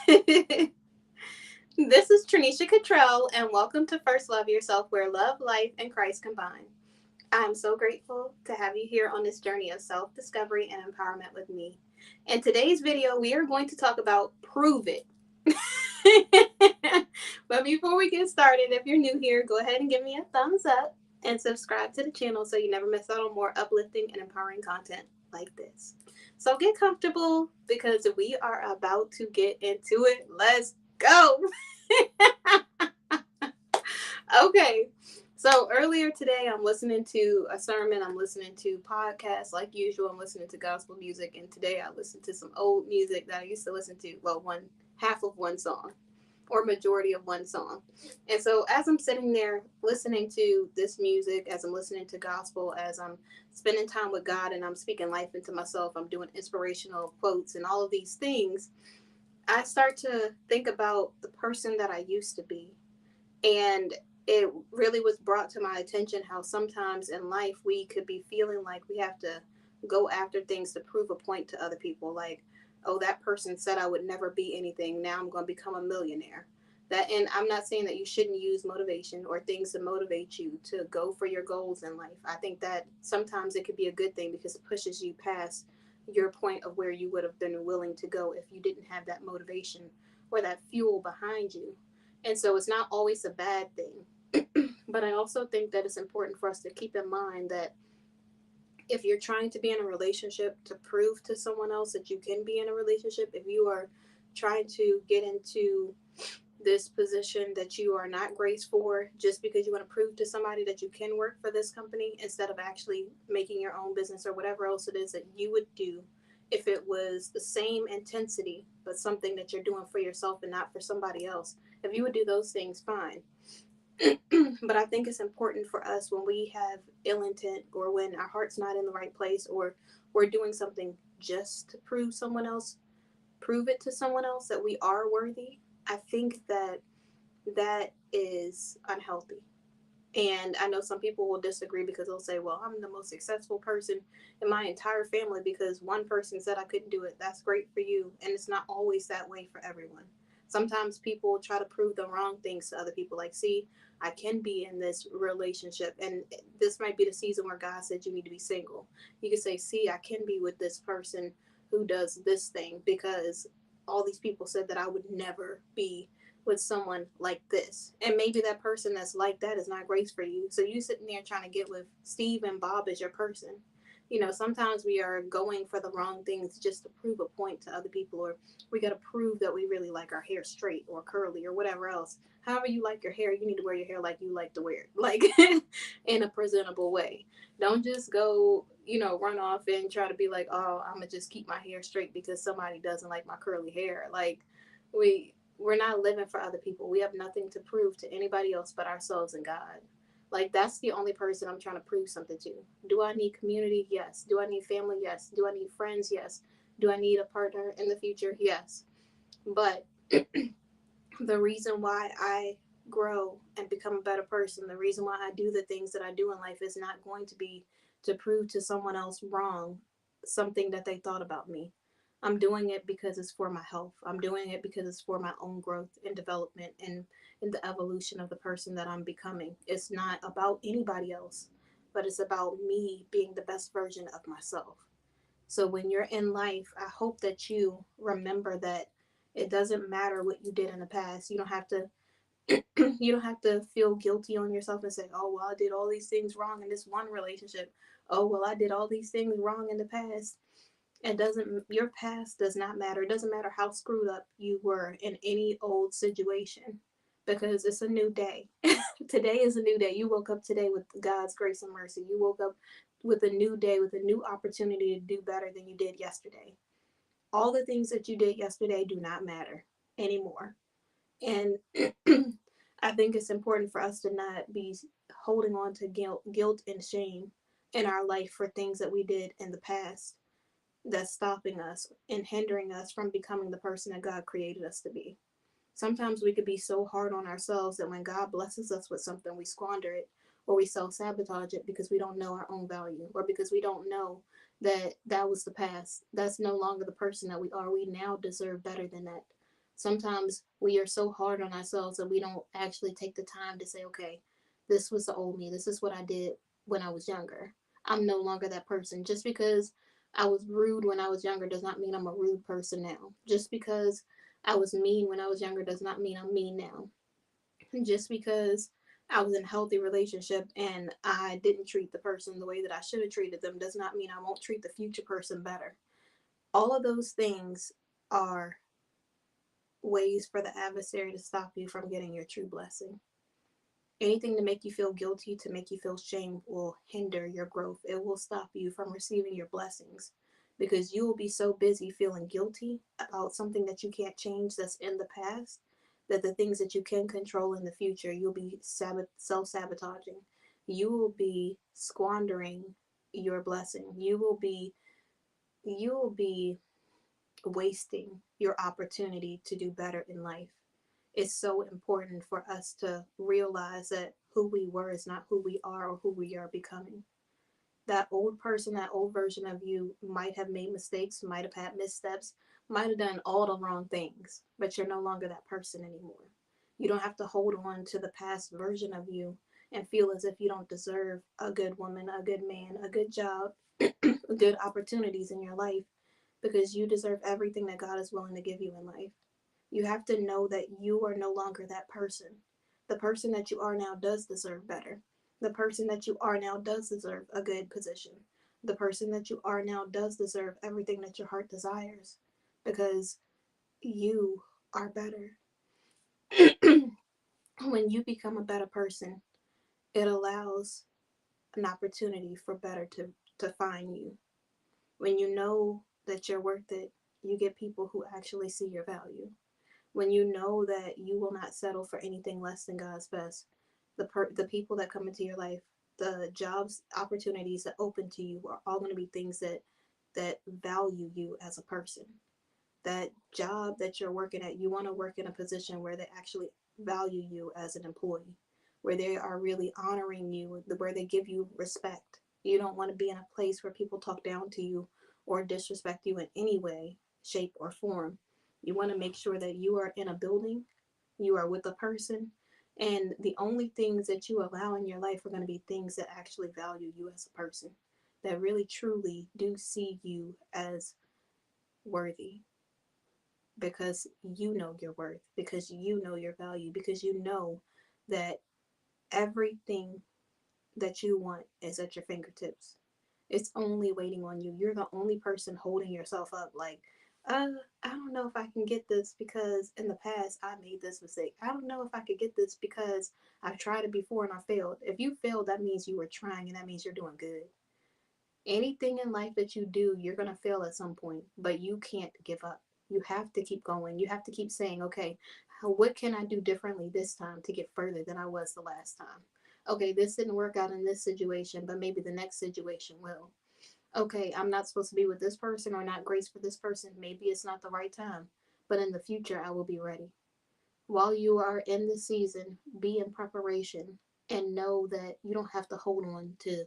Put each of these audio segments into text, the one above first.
This is Tranisha Cottrell, and welcome to First Love Yourself, where love, life, and Christ combine. I'm so grateful to have you here on this journey of self discovery and empowerment with me. In today's video, we are going to talk about prove it. But before we get started, if you're new here, go ahead and give me a thumbs up and subscribe to the channel so you never miss out on more uplifting and empowering content like this. So get comfortable because we are about to get into it. Let's go. Okay. So earlier today, I'm listening to a sermon. I'm listening to podcasts like usual. I'm listening to gospel music. And today I listened to some old music that I used to listen to. Well, one half of one song or majority of one song. And so as I'm sitting there listening to this music, as I'm listening to gospel, as I'm spending time with God and I'm speaking life into myself, I'm doing inspirational quotes and all of these things, I start to think about the person that I used to be. And it really was brought to my attention how sometimes in life we could be feeling like we have to go after things to prove a point to other people. Like, oh, that person said I would never be anything. Now I'm going to become a millionaire. That, and I'm not saying that you shouldn't use motivation or things to motivate you to go for your goals in life. I think that sometimes it could be a good thing because it pushes you past your point of where you would have been willing to go if you didn't have that motivation or that fuel behind you. And so it's not always a bad thing. But I also think that it's important for us to keep in mind that if you're trying to be in a relationship to prove to someone else that you can be in a relationship, if you are trying to get into this position that you are not graced for just because you want to prove to somebody that you can work for this company instead of actually making your own business or whatever else it is that you would do if it was the same intensity but something that you're doing for yourself and not for somebody else. If you would do those things, fine. But I think it's important for us when we have ill intent or when our heart's not in the right place or we're doing something just to prove it to someone else that we are worthy. I think that that is unhealthy. And I know some people will disagree because they'll say, well, I'm the most successful person in my entire family because one person said I couldn't do it. That's great for you. And it's not always that way for everyone. Sometimes people try to prove the wrong things to other people. Like, see, I can be in this relationship. And this might be the season where God said you need to be single. You can say, see, I can be with this person who does this thing because all these people said that I would never be with someone like this. And maybe that person that's like that is not grace for you. So you sitting there trying to get with Steve and Bob as your person. You know, sometimes we are going for the wrong things just to prove a point to other people, or we got to prove that we really like our hair straight or curly or whatever else. However you like your hair, you need to wear your hair like you like to wear it, like in a presentable way. Don't just go, run off and try to be like, oh, I'm gonna just keep my hair straight because somebody doesn't like my curly hair. Like, we're not living for other people. We have nothing to prove to anybody else but ourselves and God. Like, that's the only person I'm trying to prove something to. Do I need community? Yes. Do I need family? Yes. Do I need friends? Yes. Do I need a partner in the future? Yes. But the reason why I grow and become a better person, the reason why I do the things that I do in life is not going to be to prove to someone else wrong something that they thought about me. I'm doing it because it's for my health. I'm doing it because it's for my own growth and development and in the evolution of the person that I'm becoming. It's not about anybody else, but it's about me being the best version of myself. So when you're in life, I hope that you remember that it doesn't matter what you did in the past. You don't have to you don't have to feel guilty on yourself and say, "Oh, well, I did all these things wrong in this one relationship. Oh, well, I did all these things wrong in the past." It doesn't Your past does not matter. It doesn't matter how screwed up you were in any old situation because it's a new day. Today is a new day. You woke up today with God's grace and mercy. You woke up with a new day, with a new opportunity to do better than you did yesterday. All the things that you did yesterday do not matter anymore. And I think it's important for us to not be holding on to guilt and shame in our life for things that we did in the past that's stopping us and hindering us from becoming the person that God created us to be. Sometimes we could be so hard on ourselves that when God blesses us with something, we squander it or we self sabotage it because we don't know our own value or because we don't know that that was the past. That's no longer the person that we are. We now deserve better than that. Sometimes we are so hard on ourselves that we don't actually take the time to say, okay, this was the old me. This is what I did when I was younger. I'm no longer that person. Just because I was rude when I was younger does not mean I'm a rude person now. Just because I was mean when I was younger does not mean I'm mean now. Just because I was in a healthy relationship and I didn't treat the person the way that I should have treated them does not mean I won't treat the future person better. All of those things are ways for the adversary to stop you from getting your true blessing. Anything to make you feel guilty, to make you feel shame, will hinder your growth. It will stop you from receiving your blessings because you will be so busy feeling guilty about something that you can't change that's in the past that the things that you can control in the future, you'll be self sabotaging. You will be squandering your blessing. You will be wasting your opportunity to do better in life. It's so important for us to realize that who we were is not who we are or who we are becoming. That old person, that old version of you might have made mistakes, might have had missteps, might have done all the wrong things, but you're no longer that person anymore. You don't have to hold on to the past version of you and feel as if you don't deserve a good woman, a good man, a good job, good opportunities in your life because you deserve everything that God is willing to give you in life. You have to know that you are no longer that person. The person that you are now does deserve better. The person that you are now does deserve a good position. The person that you are now does deserve everything that your heart desires because you are better. When you become a better person, it allows an opportunity for better to find you. When you know that you're worth it, you get people who actually see your value. When you know that you will not settle for anything less than God's best, the people that come into your life, the jobs opportunities that open to you are all going to be things that value you as a person. That job that you're working at, you want to work in a position where they actually value you as an employee, where they are really honoring you, where they give you respect. You don't want to be in a place where people talk down to you or disrespect you in any way, shape, or form. You want to make sure that you are in a building, you are with a person, and the only things that you allow in your life are going to be things that actually value you as a person, that really truly do see you as worthy because you know your worth, because you know your value, because you know that everything that you want is at your fingertips. It's only waiting on you. You're the only person holding yourself up like, uh, I don't know if I can get this because in the past I made this mistake. I don't know if I could get this because I've tried it before and I failed. If you failed, that means you were trying and that means you're doing good. Anything in life that you do, you're going to fail at some point, but you can't give up. You have to keep going. You have to keep saying, okay, what can I do differently this time to get further than I was the last time? Okay, this didn't work out in this situation, but maybe the next situation will. Okay, I'm not supposed to be with this person or not grace for this person. Maybe it's not the right time, but in the future, I will be ready. While you are in the season, be in preparation and know that you don't have to hold on to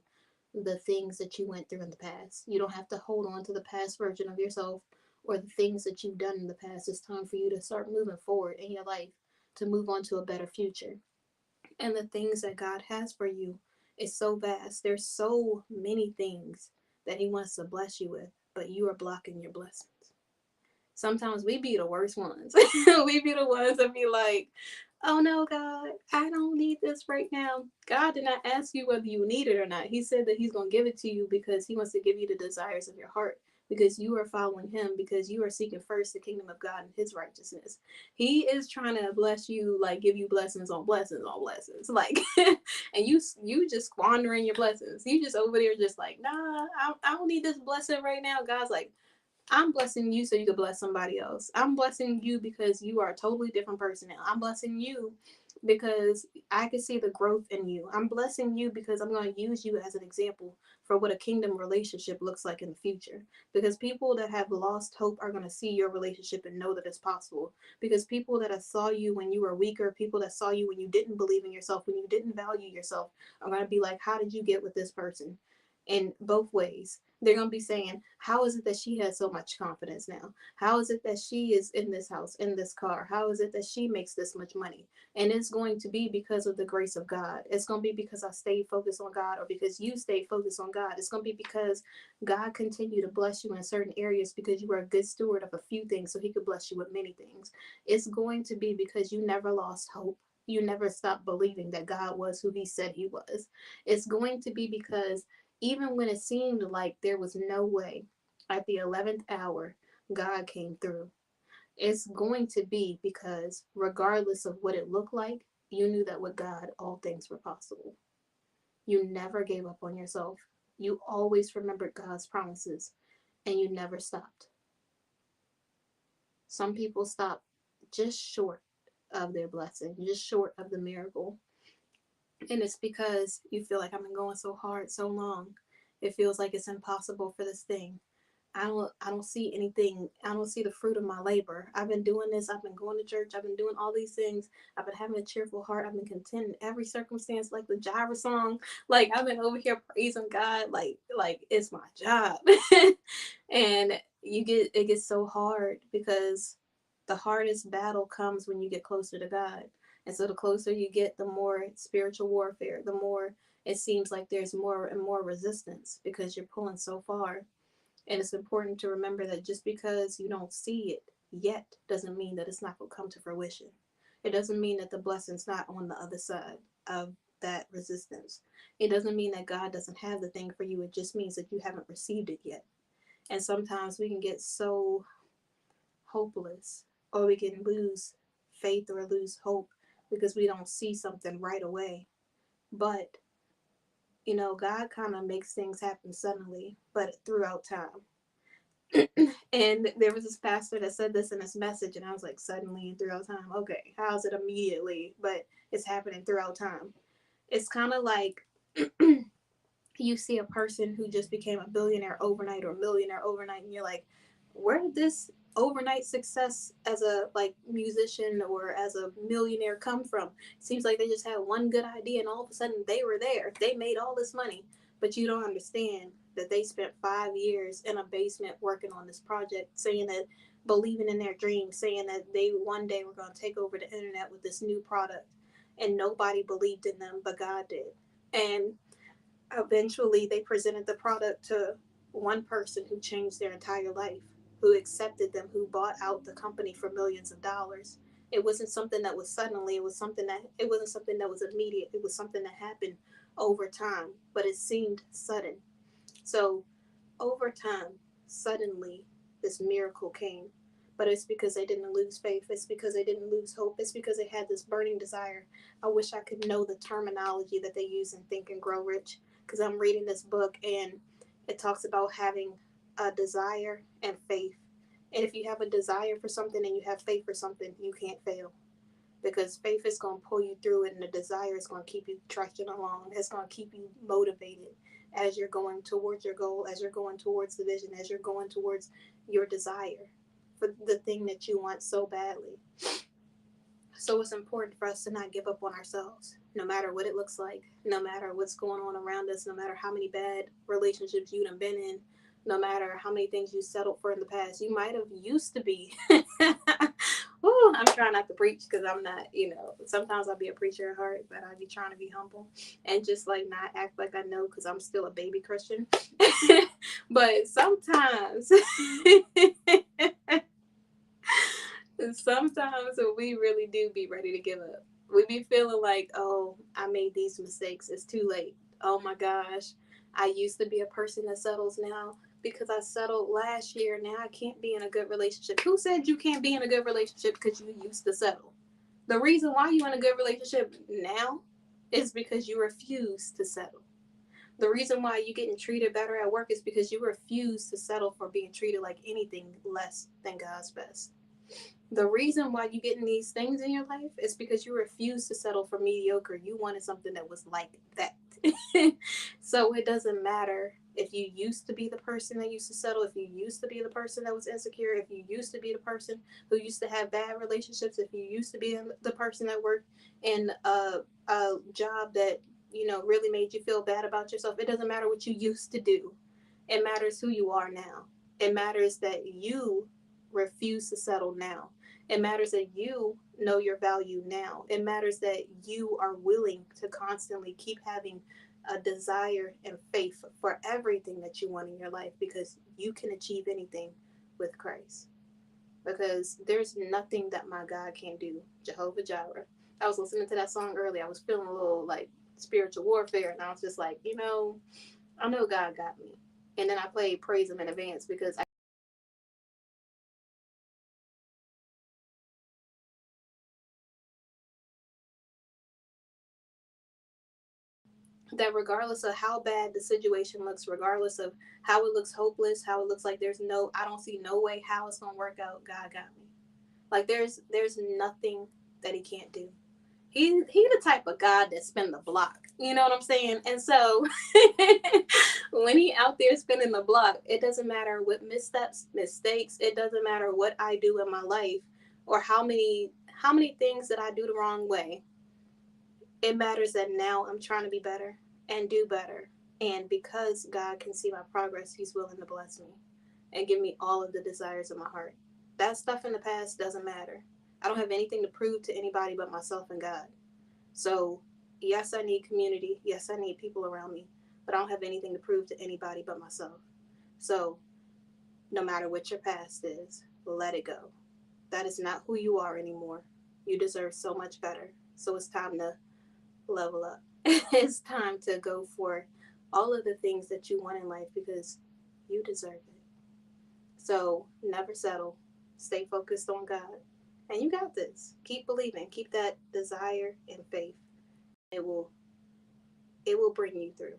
the things that you went through in the past. You don't have to hold on to the past version of yourself or the things that you've done in the past. It's time for you to start moving forward in your life to move on to a better future. And the things that God has for you is so vast. There's so many things that He wants to bless you with, but you are blocking your blessings. Sometimes we be the worst ones. We be the ones that be like, oh no, God, I don't need this right now. God did not ask you whether you need it or not. He said that He's going to give it to you because He wants to give you the desires of your heart. Because you are following Him, because you are seeking first the kingdom of God and His righteousness. He is trying to bless you, like give you blessings on blessings on blessings, like, and you just squandering your blessings. You just over there, just like, nah, I don't need this blessing right now. God's like, I'm blessing you so you can bless somebody else. I'm blessing you because you are a totally different person now. I'm blessing you because I can see the growth in you. I'm blessing you because I'm going to use you as an example for what a kingdom relationship looks like in the future. Because people that have lost hope are going to see your relationship and know that it's possible. Because people that have saw you when you were weaker, people that saw you when you didn't believe in yourself, when you didn't value yourself, are going to be like, how did you get with this person? in both ways. They're going to be saying, how is it that she has so much confidence now? How is it that she is in this house, in this car? How is it that she makes this much money? And it's going to be because of the grace of God. It's going to be because I stayed focused on God, or because you stayed focused on God. It's going to be because God continued to bless you in certain areas because you were a good steward of a few things so he could bless you with many things. It's going to be because you never lost hope. You never stopped believing that God was who he said he was. It's going to be because even when it seemed like there was no way, at the 11th hour, God came through. It's going to be because regardless of what it looked like, you knew that with God, all things were possible. You never gave up on yourself. You always remembered God's promises and you never stopped. Some people stop just short of their blessing, just short of the miracle. And it's because you feel like I've been going so hard so long. It feels like it's impossible for this thing. I don't see anything. I don't see the fruit of my labor. I've been doing this. I've been going to church. I've been doing all these things. I've been having a cheerful heart. I've been content in every circumstance, like the Jira song. Like I've been over here praising God, like it's my job. And it gets so hard because the hardest battle comes when you get closer to God. And so the closer you get, the more spiritual warfare, the more it seems like there's more and more resistance because you're pulling so far. And it's important to remember that just because you don't see it yet doesn't mean that it's not going to come to fruition. It doesn't mean that the blessing's not on the other side of that resistance. It doesn't mean that God doesn't have the thing for you. It just means that you haven't received it yet. And sometimes we can get so hopeless, or we can lose faith or lose hope because we don't see something right away. But, God kind of makes things happen suddenly, but throughout time. And there was this pastor that said this in his message, and I was like, suddenly and throughout time. Okay, how's it immediately? But it's happening throughout time. It's kind of like you see a person who just became a billionaire overnight or millionaire overnight, and you're like, where did this overnight success as a like musician or as a millionaire come from? It seems like they just had one good idea and all of a sudden they were there. They made all this money, but you don't understand that they spent 5 years in a basement working on this project, saying that, believing in their dreams, saying that they one day were going to take over the internet with this new product, and nobody believed in them but God did. And eventually they presented the product to one person who changed their entire life, who accepted them, who bought out the company for millions of dollars. It wasn't something that was suddenly, it wasn't something that was immediate. It was something that happened over time, but it seemed sudden. So over time, suddenly this miracle came. But it's because they didn't lose faith. It's because they didn't lose hope. It's because they had this burning desire. I wish I could know the terminology that they use in Think and Grow Rich, because I'm reading this book and it talks about having a desire and faith. And if you have a desire for something and you have faith for something, you can't fail, because faith is going to pull you through it, and the desire is going to keep you trudging along. It's going to keep you motivated as you're going towards your goal, as you're going towards the vision, as you're going towards your desire for the thing that you want so badly. So it's important for us to not give up on ourselves, no matter what it looks like, no matter what's going on around us, no matter how many bad relationships you've been in, no matter how many things you settled for in the past. You might have used to be. Ooh, I'm trying not to preach because I'm not, sometimes I'll be a preacher at heart, but I'll be trying to be humble and just like not act like I know because I'm still a baby Christian. But sometimes sometimes we really do be ready to give up. We be feeling like, oh, I made these mistakes. It's too late. Oh my gosh. I used to be a person that settles now because I settled last year. Now I can't be in a good relationship. Who said you can't be in a good relationship because you used to settle? The reason why you're in a good relationship now is because you refuse to settle. The reason why you're getting treated better at work is because you refuse to settle for being treated like anything less than God's best. The reason why you're getting these things in your life is because you refuse to settle for mediocre. You wanted something that was like that. So it doesn't matter if you used to be the person that used to settle, if you used to be the person that was insecure, if you used to be the person who used to have bad relationships, if you used to be the person that worked in a job that really made you feel bad about yourself. It doesn't matter what you used to do. It matters who you are now. It matters that you refuse to settle now. It matters that you know your value now. It matters that you are willing to constantly keep having a desire and faith for everything that you want in your life, because you can achieve anything with Christ. Because there's nothing that my God can't do. Jehovah Jireh. I was listening to that song earlier. I was feeling a little like spiritual warfare, and I was just like, I know God got me. And then I played praise Him in advance, because that regardless of how bad the situation looks, regardless of how it looks hopeless, how it looks like I don't see no way how it's gonna work out, God got me. Like there's nothing that He can't do. He the type of God that spin the block. You know what I'm saying? And so when He out there spinning the block, it doesn't matter what missteps, mistakes, it doesn't matter what I do in my life, or how many things that I do the wrong way. It matters that now I'm trying to be better and do better. And because God can see my progress, He's willing to bless me and give me all of the desires of my heart. That stuff in the past doesn't matter. I don't have anything to prove to anybody but myself and God. So, yes, I need community. Yes, I need people around me. But I don't have anything to prove to anybody but myself. So, no matter what your past is, let it go. That is not who you are anymore. You deserve so much better. So, it's time to level up. It's time to go for all of the things that you want in life, because you deserve it. So never settle. Stay focused on God. And you got this. Keep believing. Keep that desire and faith. It will bring you through.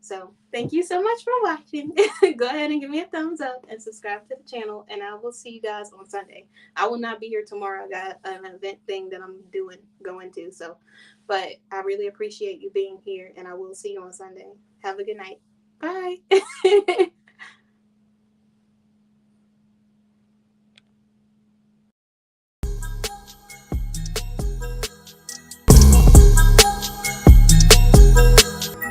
So thank you so much for watching. Go ahead and give me a thumbs up and subscribe to the channel, and I will see you guys on Sunday. I will not be here tomorrow. I got an event thing that I'm going to. So, but I really appreciate you being here, and I will see you on Sunday. Have a good night. Bye.